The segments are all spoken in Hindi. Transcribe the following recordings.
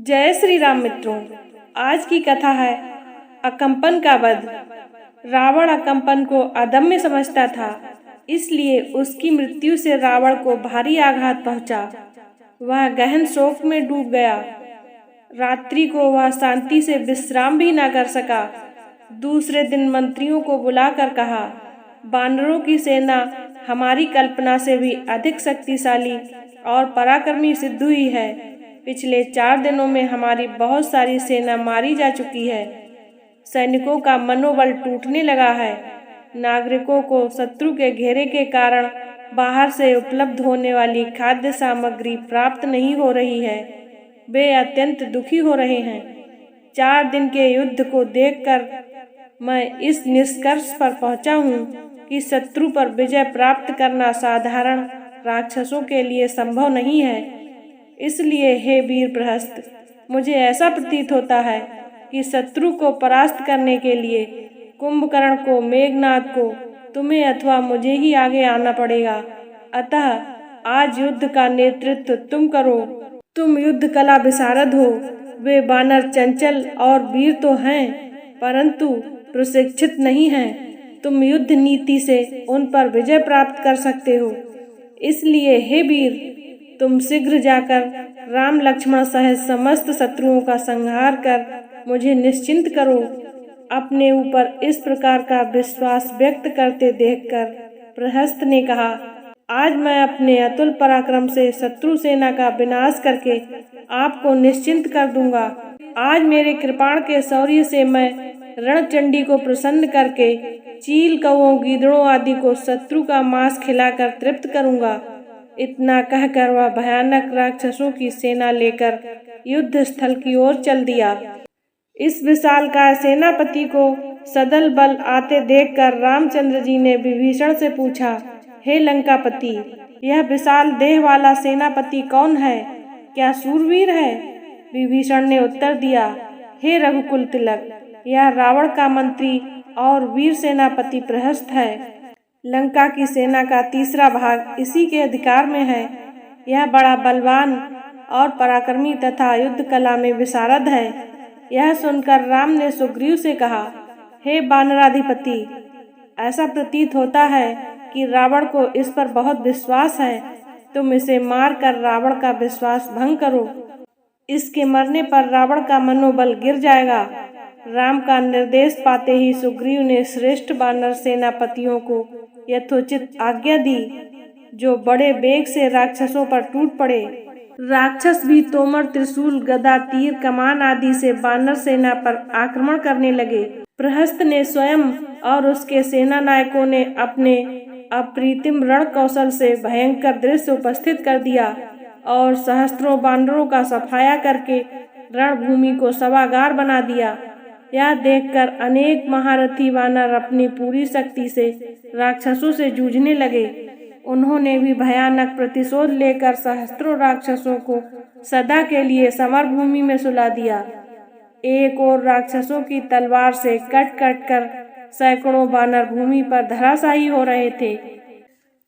जय श्री राम मित्रों। आज की कथा है अकम्पन का वध। रावण अकम्पन को अदम्य समझता था, इसलिए उसकी मृत्यु से रावण को भारी आघात पहुंचा। वह गहन शोक में डूब गया। रात्रि को वह शांति से विश्राम भी न कर सका। दूसरे दिन मंत्रियों को बुलाकर कहा, बानरों की सेना हमारी कल्पना से भी अधिक शक्तिशाली और पराक्रमी सिद्ध हुई है। पिछले 4 दिनों में हमारी बहुत सारी सेना मारी जा चुकी है। सैनिकों का मनोबल टूटने लगा है। नागरिकों को शत्रु के घेरे के कारण बाहर से उपलब्ध होने वाली खाद्य सामग्री प्राप्त नहीं हो रही है। वे अत्यंत दुखी हो रहे हैं। 4 दिन के युद्ध को देखकर मैं इस निष्कर्ष पर पहुंचा हूं कि शत्रु पर विजय प्राप्त करना साधारण राक्षसों के लिए संभव नहीं है। इसलिए हे वीर बृहस्पति, मुझे ऐसा प्रतीत होता है कि शत्रु को परास्त करने के लिए कुंभकर्ण को, मेघनाद को, तुम्हें अथवा मुझे ही आगे आना पड़ेगा। अतः आज युद्ध का नेतृत्व तुम करो। तुम युद्ध कला विशारद हो। वे बानर चंचल और वीर तो हैं, परंतु प्रशिक्षित नहीं हैं। तुम युद्ध नीति से उन पर विजय प्राप्त कर सकते हो। इसलिए हे वीर, तुम शीघ्र जाकर राम लक्ष्मण सहित समस्त शत्रुओं का संहार कर मुझे निश्चिंत करो। अपने ऊपर इस प्रकार का विश्वास व्यक्त करते देखकर बृहस्पति ने कहा, आज मैं अपने अतुल पराक्रम से शत्रु सेना का विनाश करके आपको निश्चिंत कर दूंगा। आज मेरे कृपाण के शौर्य से मैं रणचंडी को प्रसन्न करके चील, कौओं, गीदड़ों आदि को शत्रु का मांस खिलाकर तृप्त करूंगा। इतना कहकर वह भयानक राक्षसों की सेना लेकर युद्ध स्थल की ओर चल दिया। इस विशालकाय सेनापति को सदल बल आते देखकर रामचंद्र जी ने विभीषण से पूछा, हे लंकापति, यह विशाल देह वाला सेनापति कौन है? क्या सूरवीर है? विभीषण ने उत्तर दिया, हे रघुकुल तिलक, यह रावण का मंत्री और वीर सेनापति बृहस्पति है। लंका की सेना का तीसरा भाग इसी के अधिकार में है। यह बड़ा बलवान और पराक्रमी तथा युद्ध कला में विशारद है। यह सुनकर राम ने सुग्रीव से कहा, हे बानराधिपति, ऐसा प्रतीत होता है कि रावण को इस पर बहुत विश्वास है। तुम इसे मार कर रावण का विश्वास भंग करो। इसके मरने पर रावण का मनोबल गिर जाएगा। राम का निर्देश पाते ही सुग्रीव ने श्रेष्ठ बानर सेनापतियों को यथोचित आज्ञा दी, जो बड़े वेग से राक्षसों पर टूट पड़े। राक्षस भी तोमर, त्रिशूल, गदा, तीर, कमान आदि से बानर सेना पर आक्रमण करने लगे। बृहस्पति ने स्वयं और उसके सेना नायकों ने अपने अप्रतिम रण कौशल से भयंकर दृश्य उपस्थित कर दिया और सहस्त्रों बानरों का सफाया करके रणभूमि को सभागार बना दिया। यह देखकर अनेक महारथी वानर अपनी पूरी शक्ति से राक्षसों से जूझने लगे। उन्होंने भी भयानक प्रतिशोध लेकर सहस्त्रों राक्षसों को सदा के लिए समर भूमि में सुला दिया। एक और राक्षसों की तलवार से कट कट कर सैकड़ों बानर भूमि पर धराशायी हो रहे थे,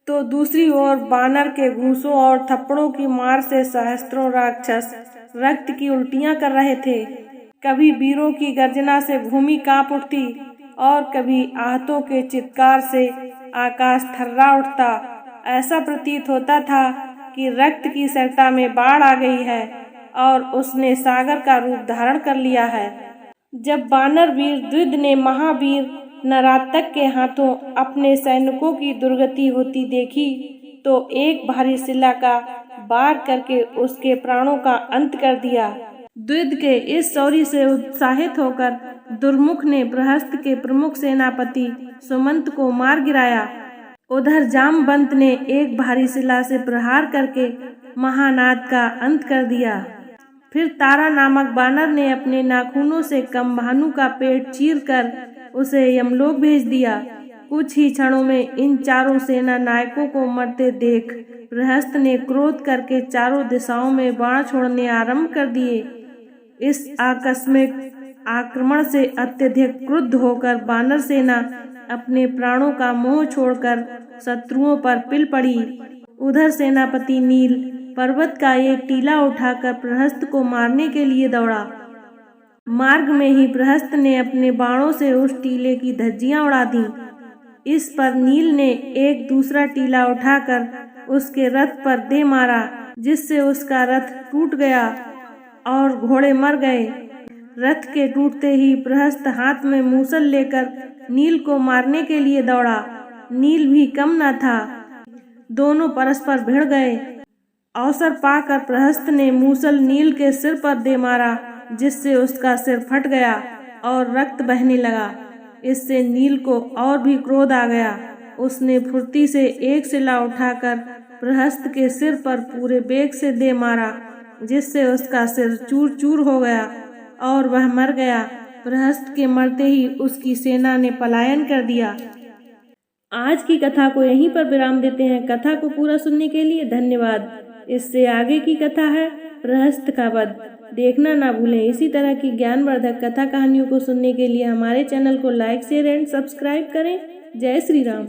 तो दूसरी ओर बानर के घूंसों और थप्पड़ों की मार से सहस्त्रों राक्षस रक्त की उल्टियां कर रहे थे। कभी वीरों की गर्जना से भूमि कांप उठती और कभी आहतों के चित्कार से आकाश थर्रा उठता। ऐसा प्रतीत होता था कि रक्त की सरिता में बाढ़ आ गई है और उसने सागर का रूप धारण कर लिया है। जब बानर वीर द्विज ने महावीर नरातक के हाथों अपने सैनिकों की दुर्गति होती देखी, तो एक भारी शिला का वार करके उसके प्राणों का अंत कर दिया। द्विज के इस शौर्य से उत्साहित होकर दुर्मुख ने बृहस्पति के प्रमुख सेनापति सुमंत को मार गिराया। उधर जामवंत ने एक भारी शिला से प्रहार करके महानाद का अंत कर दिया। फिर तारा नामक बानर ने अपने नाखूनों से कम्भानु का पेट चीरकर उसे यमलोक भेज दिया। कुछ ही क्षणों में इन चारों सेना नायकों को मरते देख बृहस्पति ने क्रोध करके चारों दिशाओं में बाण छोड़ने आरंभ कर दिए। इस आकस्मिक आक्रमण से अत्यधिक क्रुद्ध होकर बानर सेना अपने प्राणों का मोह छोड़कर शत्रुओं पर पिल पड़ी। उधर सेनापति नील पर्वत का एक टीला उठाकर प्रहस्त को मारने के लिए दौड़ा। मार्ग में ही प्रहस्त ने अपने बाणों से उस टीले की धज्जियां उड़ा दी। इस पर नील ने एक दूसरा टीला उठाकर उसके रथ पर दे मारा, जिससे उसका रथ टूट गया और घोड़े मर गए। रथ के टूटते ही प्रहस्त हाथ में मूसल लेकर नील को मारने के लिए दौड़ा। नील भी कम न था, दोनों परस्पर भिड़ गए। अवसर पाकर प्रहस्त ने मूसल नील के सिर पर दे मारा, जिससे उसका सिर फट गया और रक्त बहने लगा। इससे नील को और भी क्रोध आ गया। उसने फुर्ती से एक सिला उठाकर प्रहस्त के सिर पर पूरे वेग से दे मारा, जिससे उसका सिर चूर चूर हो गया और वह मर गया। प्रहस्त के मरते ही उसकी सेना ने पलायन कर दिया। आज की कथा को यहीं पर विराम देते हैं। कथा को पूरा सुनने के लिए धन्यवाद। इससे आगे की कथा है प्रहस्त का वध, देखना ना भूलें। इसी तरह की ज्ञानवर्धक कथा कहानियों को सुनने के लिए हमारे चैनल को लाइक, शेयर एंड सब्सक्राइब करें। जय श्री राम।